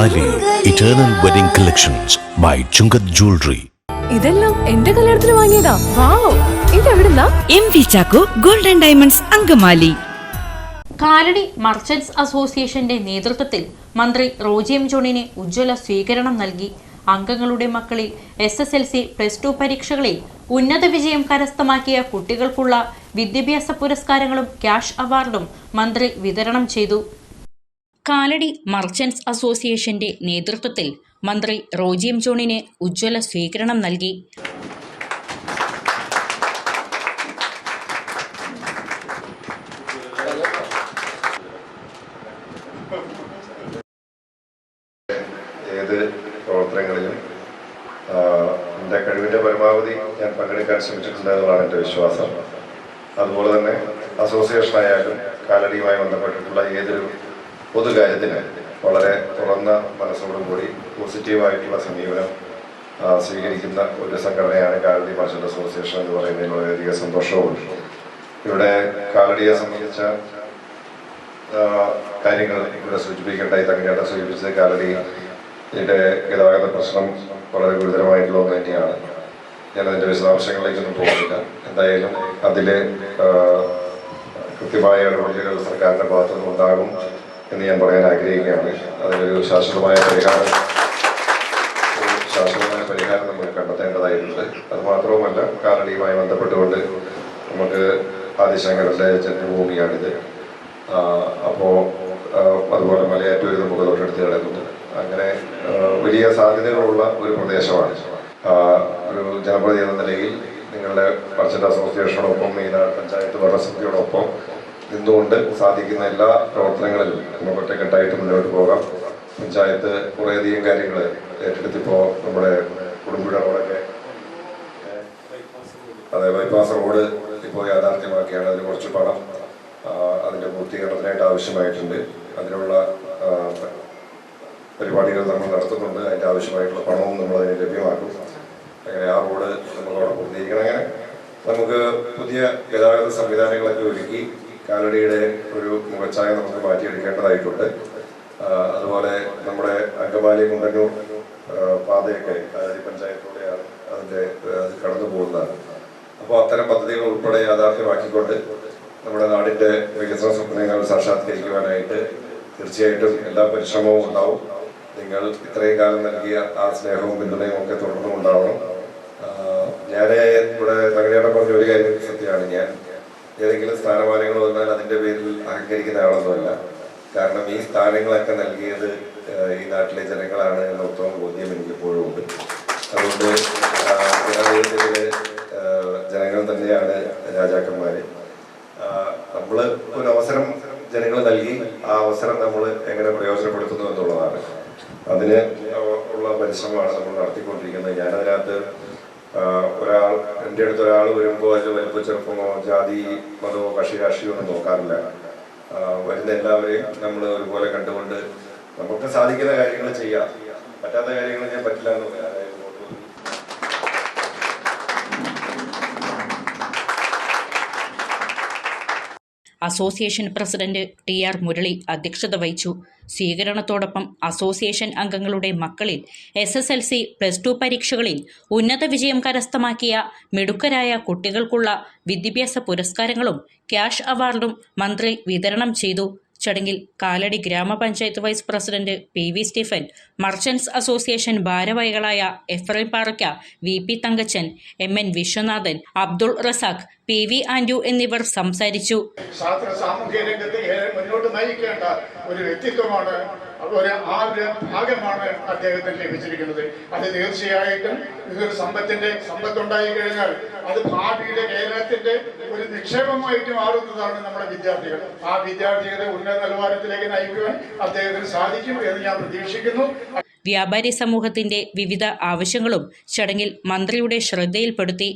Angamaly eternal wedding collections by Chungath jewellery. ഇതെല്ലാം എന്റെ കല്യാണത്തിന് വാങ്ങിയതാ. വാവ്, ഇതെവിടുന്നാ? MV Chacko golden diamonds Angamaly. Kalady merchants അസോസിയേഷന്റെ നേതൃത്വത്തിൽ മന്ത്രി റോജി എം ജോണിന് ഉജ്ജ്വല സ്വീകരണം നൽകി. അംഗങ്ങളുടെ മക്കളിൽ SSLC +2 പരീക്ഷകളിൽ ഉന്നത വിജയം കരസ്ഥമാക്കിയ കുട്ടികൾക്കുള്ള വിദ്യാഭ്യാസ പുരസ്കാരങ്ങളും ക്യാഷ് അവാർഡും മന്ത്രി വിതരണം ചെയ്തു. കാലടി മർച്ചന്റ്സ് അസോസിയേഷന്റെ നേതൃത്വത്തിൽ മന്ത്രി റോജി എം ജോണിന് ഉജ്ജ്വല സ്വീകരണം നൽകി. ഏത് പ്രവർത്തനങ്ങളിലും എൻ്റെ കഴിവിൻ്റെ പരമാവധി ഞാൻ പങ്കെടുക്കാൻ ശ്രമിച്ചിട്ടുണ്ട് എന്നതാണ് എൻ്റെ വിശ്വാസം. അതുപോലെ തന്നെ അസോസിയേഷനായാലും കാലടിയുമായി ബന്ധപ്പെട്ടിട്ടുള്ള ഏതൊരു പൊതുകാര്യത്തിന് വളരെ തുറന്ന മനസ്സോടുകൂടി പോസിറ്റീവായിട്ടുള്ള സമീപനം സ്വീകരിക്കുന്ന ഒരു സംഘടനയാണ് കാലടി മർച്ചന്റ് അസോസിയേഷൻ എന്ന് പറയുന്നതിൽ വളരെയധികം സന്തോഷവും. ഇവിടെ കാലടിയെ സംബന്ധിച്ച കാര്യങ്ങൾ ഇവിടെ സൂചിപ്പിക്കേണ്ടായി തങ്ങേണ്ട സൂചിപ്പിച്ചത് കാലടിയുടെ ഗതാഗത പ്രശ്നം വളരെ ഗുരുതരമായിട്ടുള്ള ഒന്ന് തന്നെയാണ്. ഞാനതിൻ്റെ വിശദാംശങ്ങളിലേക്കൊന്നും പോകുന്നില്ല. എന്തായാലും അതിൽ കൃത്യമായ ഇടപെടലുകൾ സർക്കാരിൻ്റെ ഭാഗത്തുനിന്ന് ഉണ്ടാകും എന്ന് ഞാൻ പറയാൻ ആഗ്രഹിക്കുകയാണ്. അതിനൊരു ശാശ്വതമായ പരിഹാരം നമുക്ക് കണ്ടെത്തേണ്ടതായിട്ടുണ്ട്. അതുമാത്രവുമല്ല, കാലടിയുമായി ബന്ധപ്പെട്ടുകൊണ്ട് നമുക്ക് ആദിശങ്കരൻ്റെ ജന്മഭൂമിയാണിത്. അപ്പോൾ അതുപോലെ മലയാറ്റൂർ നമുക്ക് തൊട്ടടുത്ത് കിടക്കുന്നു. അങ്ങനെ വലിയ സാധ്യതകളുള്ള ഒരു പ്രദേശമാണ്. ഒരു ജനപ്രതി എന്ന നിലയിൽ നിങ്ങളുടെ മർച്ചന്റ് അസോസിയേഷനോടൊപ്പം ഈ പഞ്ചായത്ത് ഭരണസമിതിയോടൊപ്പം നിന്നുകൊണ്ട് സാധിക്കുന്ന എല്ലാ പ്രവർത്തനങ്ങളിലും നമുക്ക് ഒറ്റക്കെട്ടായിട്ട് മുന്നോട്ട് പോകാം. പഞ്ചായത്ത് കുറേയധികം കാര്യങ്ങൾ ഏറ്റെടുത്തിപ്പോൾ നമ്മുടെ കുടുംബുഴ റോഡൊക്കെ, അതെ, ബൈപ്പാസ് റോഡ് ഇപ്പോൾ യാഥാർത്ഥ്യമാക്കിയാണ്. അതിന് കുറച്ച് പണം അതിൻ്റെ പൂർത്തീകരണത്തിനായിട്ട് ആവശ്യമായിട്ടുണ്ട്. അതിനുള്ള പരിപാടികൾ നമ്മൾ നടത്തുന്നുണ്ട്. അതിൻ്റെ ആവശ്യമായിട്ടുള്ള പണവും നമ്മൾ അതിന് ലഭ്യമാക്കും. അങ്ങനെ ആ റോഡ് നമ്മളവിടെ പൂർത്തീകരിക്കണം. അങ്ങനെ നമുക്ക് പുതിയ ഗതാഗത സംവിധാനങ്ങളൊക്കെ ഒരുക്കി കാലടിയുടെ ഒരു മുഖച്ഛായ നമുക്ക് മാറ്റിയെടുക്കേണ്ടതായിട്ടുണ്ട്. അതുപോലെ നമ്മുടെ അങ്കമാലി കുണ്ടന്നൂർ പാതയൊക്കെ കാലടി പഞ്ചായത്തിലൂടെയാണ് അത് കടന്നു പോകുന്നതാണ്. അപ്പോൾ അത്തരം പദ്ധതികൾ ഉൾപ്പെടെ യാഥാർത്ഥ്യമാക്കിക്കൊണ്ട് നമ്മുടെ നാടിൻ്റെ വികസന സ്വപ്നങ്ങൾ സാക്ഷാത്കരിക്കുവാനായിട്ട് തീർച്ചയായിട്ടും എല്ലാ പരിശ്രമവും ഉണ്ടാവും. നിങ്ങൾ ഇത്രയും കാലം നൽകിയ ആ സ്നേഹവും പിന്തുണയും ഒക്കെ തുടർന്നും ഉണ്ടാവണം. ഞാൻ ഇവിടെ തങ്ങളേട്ടൻ പറഞ്ഞ ഒരു കാര്യം സത്യമാണ്. ഞാൻ ഏതെങ്കിലും സ്ഥാനമാനങ്ങൾ വന്നാൽ അതിൻ്റെ പേരിൽ അഹങ്കരിക്കുന്ന ആളൊന്നുമല്ല. കാരണം ഈ സ്ഥാനങ്ങളൊക്കെ നൽകിയത് ഈ നാട്ടിലെ ജനങ്ങളാണ് എന്ന ഉത്തമ ബോധ്യം എനിക്കിപ്പോഴും ഉണ്ട്. അതുകൊണ്ട് ജനാധിപത്യത്തിലെ ജനങ്ങൾ തന്നെയാണ് രാജാക്കന്മാർ. നമ്മൾ ഒരു അവസരം ജനങ്ങൾ നൽകി ആ അവസരം നമ്മൾ എങ്ങനെ പ്രയോജനപ്പെടുത്തുന്നു എന്നുള്ളതാണ്. അതിന് ഉള്ള പരിശ്രമമാണ് നമ്മൾ നടത്തിക്കൊണ്ടിരിക്കുന്നത്. ഞാനതിനകത്ത് എൻ്റെ അടുത്ത് ഒരാൾ വരുമ്പോൾ അതിൽ വലിപ്പ ചെറുപ്പമോ ജാതി മതമോ കക്ഷി രാഷ്ട്രീയമോ ഒന്നും നോക്കാറില്ല. വരുന്ന എല്ലാവരെയും നമ്മൾ ഒരുപോലെ കണ്ടുകൊണ്ട് നമുക്ക് സാധിക്കുന്ന കാര്യങ്ങൾ ചെയ്യാം. പറ്റാത്ത കാര്യങ്ങൾ ഞാൻ പറ്റില്ല എന്ന് പറയാം. അസോസിയേഷൻ പ്രസിഡന്റ് TR മുരളി അധ്യക്ഷത വഹിച്ചു. സ്വീകരണത്തോടൊപ്പം അസോസിയേഷൻ അംഗങ്ങളുടെ മക്കളിൽ SSLC +2 പരീക്ഷകളിൽ ഉന്നത വിജയം കരസ്ഥമാക്കിയ മിടുക്കരായ കുട്ടികൾക്കുള്ള വിദ്യാഭ്യാസ പുരസ്കാരങ്ങളും ക്യാഷ് അവാർഡും മന്ത്രി വിതരണം ചെയ്തു. ചടങ്ങിൽ കാലടി ഗ്രാമപഞ്ചായത്ത് vice president PV Stephen, merchants association ഭാരവാഹികളായ Ephraim Paraykka, VP Thankachan, MN Viswanathan, Abdul Razak, PV Andrew എന്നിവർ സംസാരിച്ചു. ശാസ്ത്ര സാമൂഹ്യ രംഗത്ത് മുന്നോട്ട് നയിക്കേണ്ട ഒരു വ്യക്തിത്വമാണ്, ഒരു ഭാഗമാണ് അദ്ദേഹത്തിന് ലഭിച്ചിരിക്കുന്നത്. അത് തീർച്ചയായിട്ടും ഇതൊരു സമ്പത്തുണ്ടായി കഴിഞ്ഞാൽ അത് ഭാവിയിലെ കേരളത്തിന്റെ ഒരു നിക്ഷേപമായിട്ട് മാറുന്നതാണ് നമ്മുടെ വിദ്യാർത്ഥികൾ. ആ വിദ്യാർത്ഥികളെ ഉന്നത നിലവാരത്തിലേക്ക് നയിക്കുവാൻ അദ്ദേഹത്തിന് സാധിക്കും എന്ന് ഞാൻ പ്രതീക്ഷിക്കുന്നു. വ്യാപാരി സമൂഹത്തിന്റെ വിവിധ ആവശ്യങ്ങളും ചടങ്ങിൽ മന്ത്രിയുടെ ശ്രദ്ധയിൽപ്പെടുത്തി.